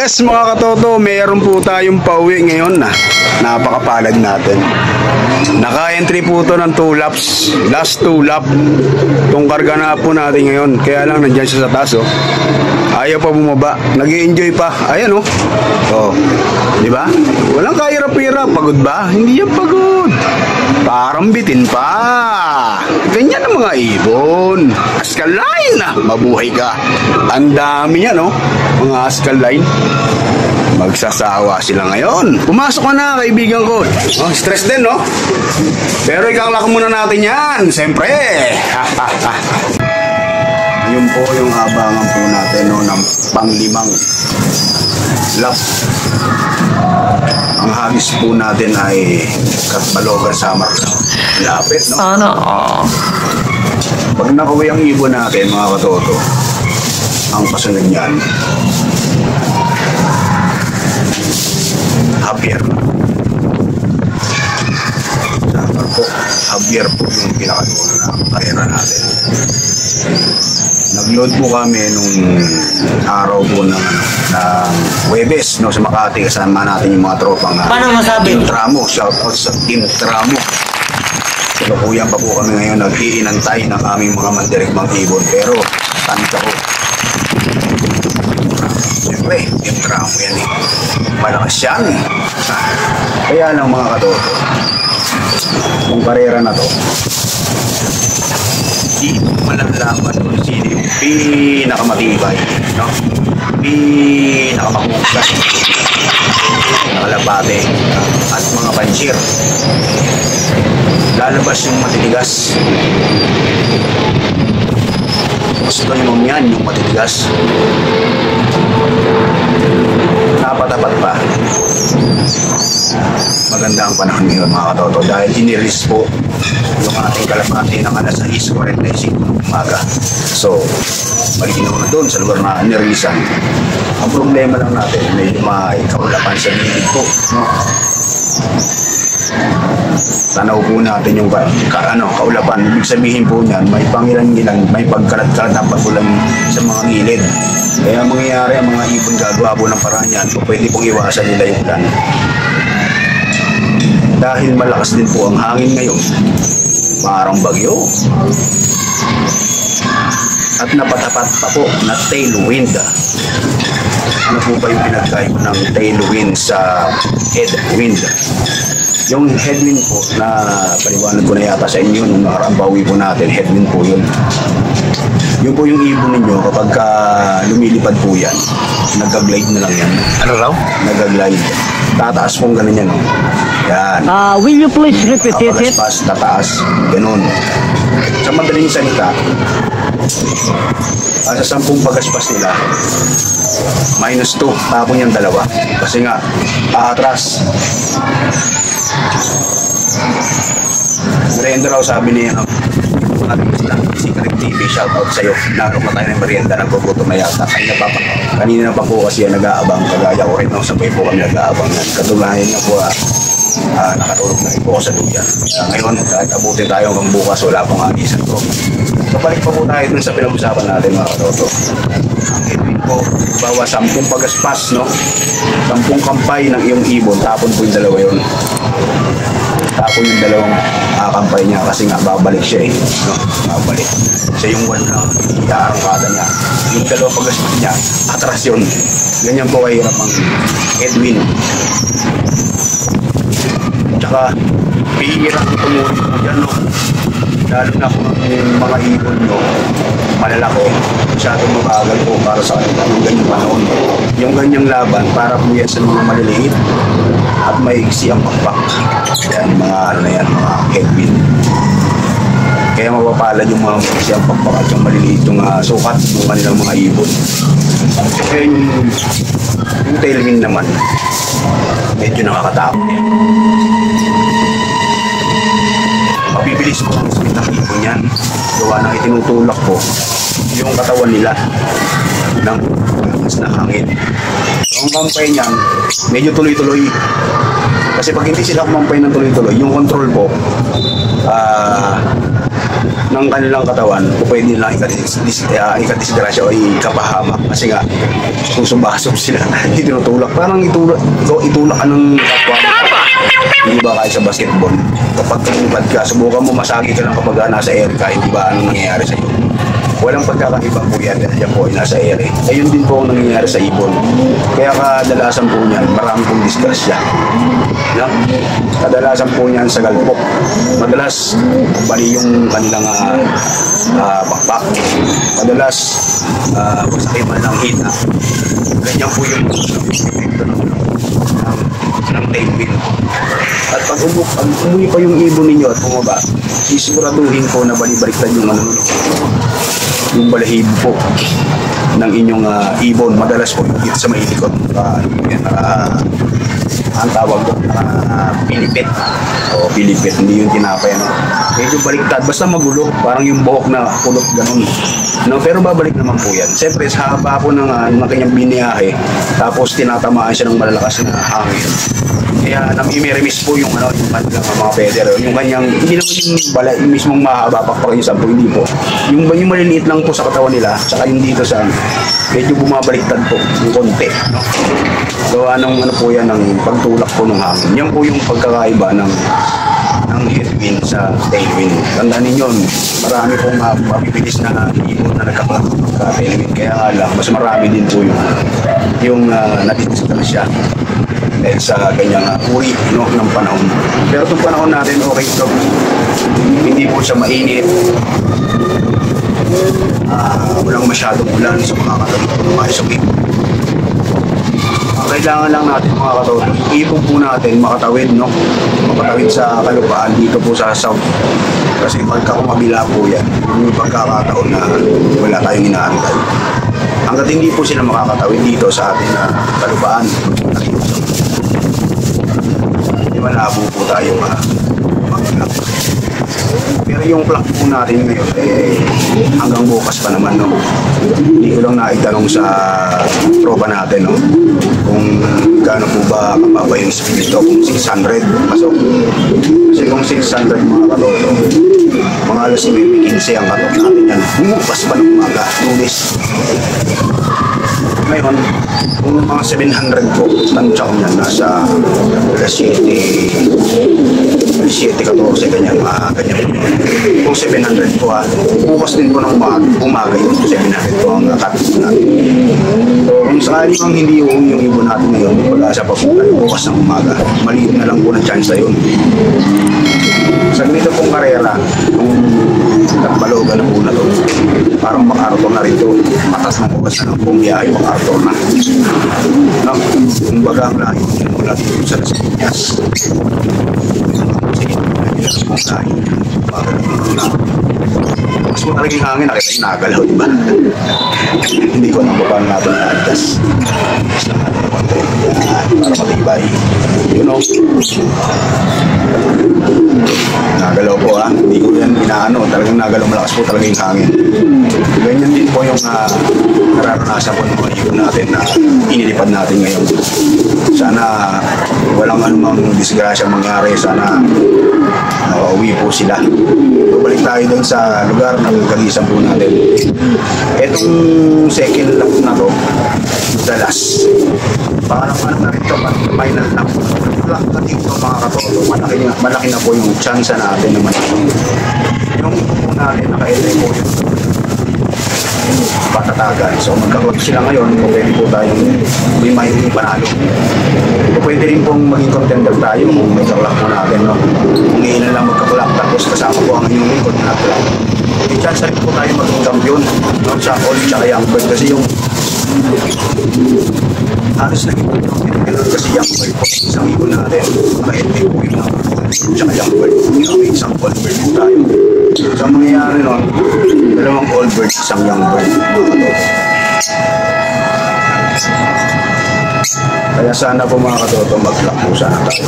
Yes mga katoto, meron po tayong pauwi ngayon na napakapalad natin. Naka-entry po to ng 2 laps, last 2 lap. Itong karga na po natin ngayon, kaya lang nandyan siya sa taas oh. Ayaw pa bumaba, nag-i-enjoy pa. Ayan oh. Oh, di ba? Walang kahirap-hirap. Pagod ba? Hindi yan pagod. Parang bitin pa. Ganyan ang mga ibon. Askaline na, mabuhay ka. Ang dami niya no, mga askaline. Magsasawa sila ngayon. Pumasok ka na, kaibigan ko. Oh, stress din, no? Pero ikaklak muna natin yan, siyempre. Yun po yung abangan po natin, no, ng pang-5 lap. Ang hagis po natin ay Katbalogan Summer. Lapit, no? Sana. Pag nakauwi ang ibon natin, mga katoto, ang kasunod niyan, Javier. Summer po. Javier po yung pinakadulo na karera natin. Nag-load po kami nung araw po ng Huwebes, no, sa Makati, kasama natin yung mga tropang Paano masabi? Team Tramo. Shout out sa Team Tramo. Kalukuyan pa po kami ngayon, nag-iinantay ng aming mga mandirigmang ibon, pero tansya ko. Siyempre, Team Tramo yan eh. Malakas yan. Kaya lang mga katoto, yung karera na to, hindi malalaman kung sino yung pinakamatibay, no? Pinakamahusay, nakalabate at mga pansyir. Lalabas yung matitigas. Gusto nyo yan, yung matitigas. Napatapat pa. Maganda ang panahon ngayon mga katoto dahil iniris po yung ating kalapati ng alas 6:45 ng umaga. So, malinaw na doon sa lugar na nirisan. Ang problema lang natin, medyo may kaulapan sa bibig po, no? Tanaw po natin yung kaulapan. Ibig sabihin po niyan, may pangilan-ilan, may pagkalat-kalat na pagulan sa mga gilid. Kaya mangyayari ang mga ibon gagawa po ng paraan yan, so pwede pong iwasan nila yung ulan. Dahil malakas din po ang hangin ngayon, parang bagyo. At napatapat pa po na tailwind. Ano po ba yung pinagkaiba ng tailwind sa headwind? Yung headwind po na paliwanag ko na yata sa inyo nung nakaraang bawi po natin, headwind po yun. Yun po yung ibon ninyo kapag lumilipad po yan, nag-glide na lang yan. Ano raw? Nag-glide. Tataas pong ganun yan. No? Yan. Will you please repeat it? Papalaspas, tataas. Ganun. Sa madaling salita, sa 10 pagaspas nila, -2, tapon yung 2. Kasi nga, aatras. Merienda raw sabi niya, si Karim TV, shout out sa'yo. Naroon na tayo ng merienda, nagpuputo na yata. Kanina pa po kasi nag-aabang, kagaya ko rin, sabay po kami nag-aabang. Katulayan niya po, nakatulog na rin po ako sa duyan. Ngayon, kahit abutin tayo hanggang bukas, wala pong agisan ko. Kapalik pa po tayo dun sa pinag-usapan natin mga katoto. Ang edwin po, bawa 10 pagaspas, no? 10 kampay ng iyong ibon, tapon po yung 2 yun. Tapon yung 2 kampay niya kasi nga babalik siya eh, no? Babalik. Siya yung 1 na iaarangkada niya. Yung 2 pagaspas niya, atras yun. Ganyan po kahirap ang edwin. Tsaka, bihirap tumulit po dyan, no? Lalo na kung mga ibon nyo, malalaki, masyadong mabagal po para sa kanila yung ganyang panahon. Yung ganyang laban, para po yan sa mga maliliit at maiksi ang pakpak. Yan, mga na yan, mga headwind. Kaya mapapalad yung mga maiksi ang pakpak at yung maliliit yung sukat ng kanilang mga ibon. Kaya yung tailwind naman, medyo nakakatakot yan. Mabibilis po ang sakit ng ibon yan. Gawa na itinutulak po yung katawan nila ng mas na hangin. So, ang kampay niyan, medyo tuloy-tuloy. Kasi pag hindi sila kumampay ng tuloy-tuloy, yung control po, ng kanilang katawan, pwede nilang ikadisgrasya o ikapahamak. Kasi nga, susubasok sila, itinutulak. Parang itulak ka ng kapwa. Hindi ba kahit sa basketball? Kapag tumupad ka, subukan mo masagi ka lang kapag nasa air ka, hindi ba anong nangyayari sa iyo? Walang pagkakaiba po yan dahil yan po ay nasa air. Ayun din po ang nangyayari sa ibon. Kaya kadalasan po niyan, marami pong disgrasya. No? Kadalasan po niyan sa galpok. Madalas, bali yung kanilang bakbak. Madalas, pagsakiman ng hita. Ganyan po yung epekto ng tailwind. At pag umuwi pa yung ibon ninyo at bumaba, isiguraduhin po na balibaliktad yung yung balahibo po ng inyong ibon. Madalas po dito sa may likod, ang tawag ko, pilipit o pilipit, hindi yung tinapay, no? Medyo baliktad, basta magulo, parang yung buhok na kulot ganun, no? Pero babalik naman po yan. Siyempre sa haba po ng kanyang biniyahe, tapos tinatamaan siya ng malalakas na hangin. Kaya namimirimis po yung yung kanilang mga feather, yung kanyang, hindi naman yung mismong mahaba pakpak yung sampo, hindi po. Yung maliliit lang po sa katawan nila, saka yung dito sa medyo bumabaliktad po yung konti, no? Gawa ng po yan, ng pagtulak po ng hangin. Yan po yung pagkakaiba ng headwind sa tailwind. Tandaan ninyo, marami pong mapipilis na ibon na nagkaka-tailwind. Kaya nga lang, mas marami din po yung nadidisgrasya dahil sa ganyang uri, no, ng panahon. Pero itong panahon natin, okay ito. Hindi po siya mainit. Walang masyadong ulan sa mga katulungan sa ibon. Kailangan lang natin mga katulong, ipon po natin makatawid, no? Makatawid sa kalupaan dito po sa south. Kasi pagka kumabila po yan, yung pagkakataon na wala tayong inaantay. Hanggat hindi po sila makakatawid dito sa ating kalupaan, di malabo po tayo mag-plak. Pero yung plak po natin ngayon, hanggang bukas pa naman, no? Hindi ko lang naitanong sa tropa natin, no? Kung gaano po ba kababa yung speed ito, kung 600 pasok. Kasi kung 600 mga katolo, mga alas 9:15 ang katok natin yan. Bukas pa ng umaga, Lunes. Ngayon, kung mga 700 po, tansya ko niyan, nasa alas 7:14, ganyan, ganyan. Kung 700 po, bukas din po ng umaga yung 700 po ang kapit natin. So, kung sakali mang hindi yung ibon natin ngayon, pag-asa pa po tayo bukas ng umaga, maliit na lang po ng chance na yun. Sa ganito pong karera, kung nagbalogan na po na to, parang makarton na rin to, matas ng bukas na lang pong biyahe, makarton na. No? Kung baga ang lahi, mula dito sa Las Piñas. Mas mo talagang hangin, nakita yung nagalaw, diba? Hindi ko nang paano natin na-adjust. Mas lang natin na konti. Para matibay. You know? Nagalaw po, ha? Hindi ko yan inaano. Talagang nagalaw, malakas po talaga yung hangin. Ganyan din po yung nararanasan po ng mga ibon natin na inilipad natin ngayon. Sana walang anumang disgrasya mangyari. Sana uwi po sila. Balik tayo dun sa lugar na kagisan po natin. Etong second lap na to, the last. Parang ano na rin ito, final lap. Lap na dito mga katolo. Malaki na po yung chance natin naman. Yung po natin, naka-elay po yung patatagan. So magkaklap sila ngayon, kung pwede po tayong may mayroong panalo. So, pwede rin pong maging contender tayo kung may kaklap po natin, no? Kung ilan lang magkaklap, tapos kasama po ang inyong lingkod na kaklap. May chance rin po tayo maging champion, no? Sa all, tsaka young bird. Kasi yung halos naging champion kasi young bird po. Isang ibon natin, naka-elay po yung tsaka young bird. May isang all bird po tayo. So, ang mangyayari nun, dalawang all bird, isang young bird. Kaya sana po mga katoto, mag-lock po sana tayo.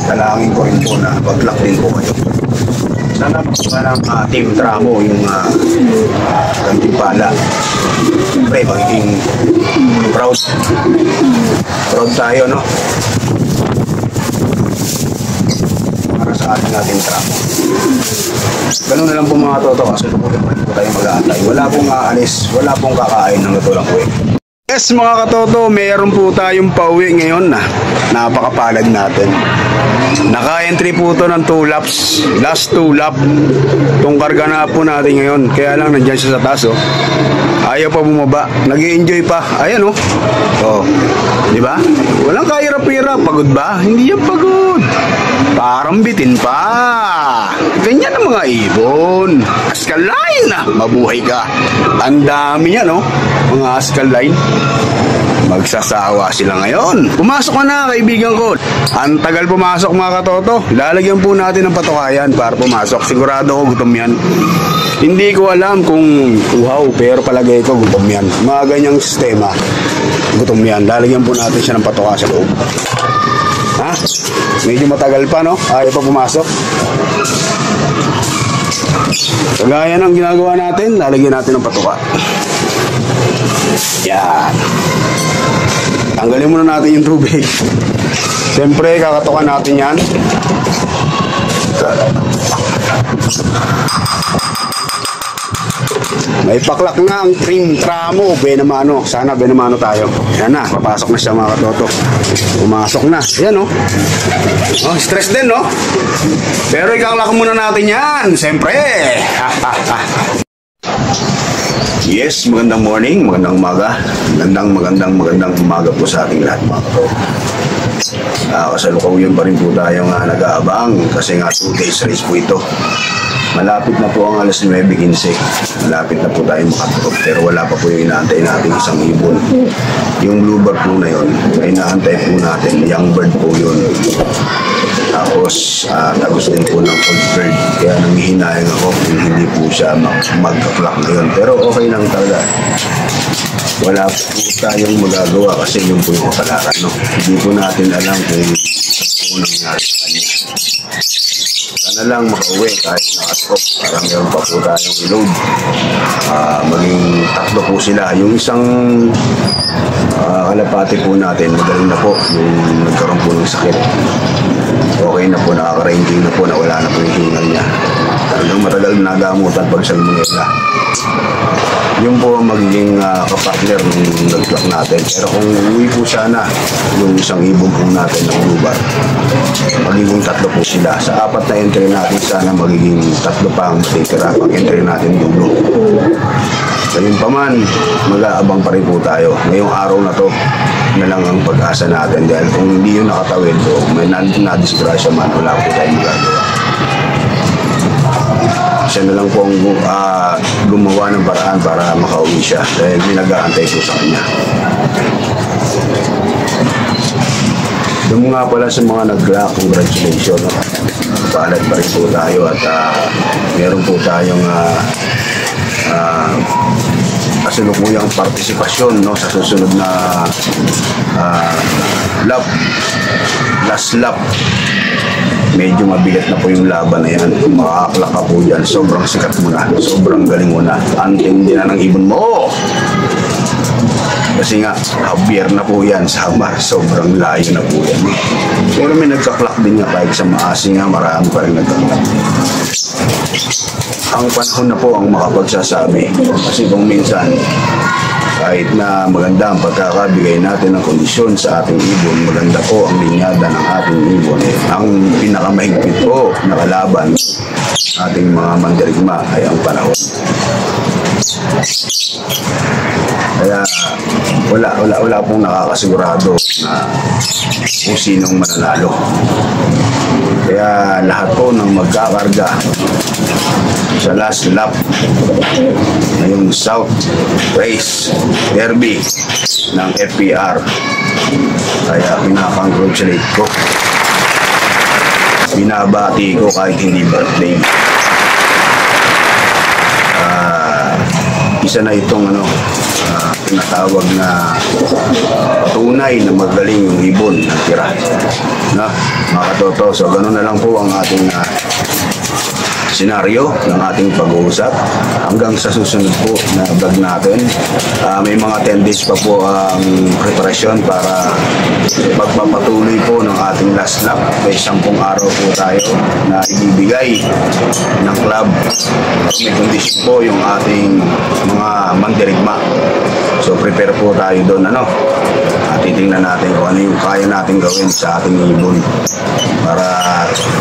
Dalangin ko rin po na mag-lock din po kayo. Sana po ng Team Tramo, yung Gantimpala. Siyempre, magiging proud. Proud tayo, no? Para sa atin. natin tramo. Ganun na lang po mga toto, kasi lukutin pa rin po tayo mag-aantay. Wala pong aalis, wala pong kakain ng natulang uwi. Yes mga katoto, mayroon po tayong pauwi ngayon na napakapalad natin. Naka-entry po to ng 2 laps, last 2 lap. Itong karga na po natin ngayon, kaya lang nandyan siya sa taas oh. Ayaw pa bumaba, nag-i-enjoy pa. Ayan oh. Oh, di ba? Walang kahirap-hirap, pagod ba? Hindi yan pagod. Parang bitin pa. Ganyan ang mga ibon. Askaline na, mabuhay ka. Ang dami yan oh, mga askaline. Magsasawa sila ngayon. Pumasok ka na kaibigan ko. Ang tagal pumasok mga katoto. Lalagyan po natin ng patukayan para pumasok. Sigurado ko gutom yan. Hindi ko alam kung uhaw, pero palagay ko gutom yan. Mga ganyang sistema, gutom yan. Lalagyan po natin siya ng patuka sa loob. Ha? Medyo matagal pa no? Ayaw pa pumasok. Kagaya ng ginagawa natin, lalagyan natin ng patuka. Yan. Tanggalin muna natin yung tubig. Siyempre, kakatukan natin yan. May paklak na ang cream tramo. Benamano. Sana benamano tayo. Yan na. Papasok na siya mga katoto. Pumasok na. Yan oh. Oh, stress din no? Pero ikaklak muna natin yan. Siyempre. Yes, magandang morning, magandang umaga. Magandang umaga po sa ating lahat mga katoto. Kasalukuyan pa rin po tayo nga nag-aabang kasi nga 2 days race po ito. Malapit na po ang alas 9:15. Malapit na po tayo makatulog pero wala pa po yung inaantay natin isang ibon. Yung bluebird po na yun, ay inaantay po natin. Young bird po yun. Tapos tagos din po ng old bird. Kaya nangihinayang ako kung hindi po siya magka-clock ngayon. Pero okay lang talaga. Wala po tayong magagawa kasi yun po yung kapalaran. No? Hindi po natin alam kung ano nangyari sa kanya. Sana lang makauwi kahit naka-stop. Parang meron pa po tayong reload. Maging 3 po sila. Yung isang kalapati po natin, magaling na po. Yung nagkaroon po ng sakit. Okay na po, nakaka-ranging na po, nawala na po yung hingal niya. Talagang matagal na nagamutan pag salmonella. Yung po ang magiging kapartner ng nag-clock natin. Pero kung uwi po sana yung isang ibon po natin ng bluebird, magiging 3 po sila. Sa 4 na entry natin, sana magiging 3 pa ang matitira pag entry natin dulo. Ganun pa man, mag-aabang pa rin po tayo. Ngayong araw na to, na lang ang pag-asa natin. Dahil kung hindi yun nakatawid po, may nadisgrasya man, wala po tayong magagawa. Siya na lang po ang gumawa ng paraan para makauwi siya. Dahil may nag-aantay po sa kanya. Doon nga pala sa mga nag-clock, congratulations. No? Palad pa rin po tayo at meron po tayong kasalukuyang partisipasyon no, sa susunod na lap, last lap. Medyo mabigat na po yung laban na yan. Makakaklak ka po yan. Sobrang sikat mo na. Sobrang galing mo na. Antindi na ng ibon mo. Kasi nga, Javier na po yan. Samar. Sobrang layo na po yan. Pero may nagkaklak din nga kahit sa maasi nga. Marami pa rin nagkaklak. Ang panahon na po ang makapagsasabi. Kasi kung minsan, kahit na maganda ang pagkakabigay natin ng kondisyon sa ating ibon, maganda po ang linyada ng ating ibon. Ang pinakamahigpit po na kalaban ating mga mandirigma ay ang panahon. Kaya wala pong nakakasigurado na kung sinong mananalo. Kaya lahat po ng magkakarga sa last lap ngayong South Race Derby ng FPR, kaya pinapang-congratulate ko, binabati ko kahit hindi birthday. Isa na itong tinatawag na tunay na magaling yung ibon ng tira na mga katoto. So ganun na lang po ang ating senaryo ng ating pag-uusap. Hanggang sa susunod po na vlog natin. May mga 10 days pa po ang preparasyon para pagpapatuloy po ng ating last lap. May 10 araw po tayo na ibibigay ng club. May kondisyon po yung ating mga mandirigma. So prepare po tayo doon, at titingnan natin kung ano yung kaya natin gawin sa ating ibon para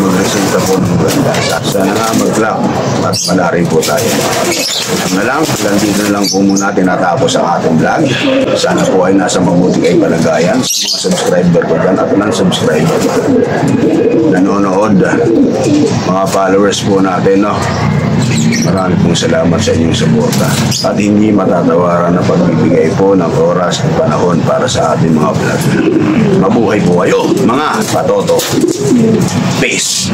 magresulta po ng ganda. Sana nga mag-club at malari po tayo. Na lang, hanggang dito na lang po muna tinatapos ang ating vlog. Sana po ay nasa mabuti kayo palagayan sa mga subscriber ko dyan at non-subscriber nanonood, mga followers po natin, Marami pong salamat sa inyong suporta at hindi matatawaran na pagbibigay po ng oras at panahon para sa ating mga vlog. Mabuhay po kayo, mga patoto. Peace!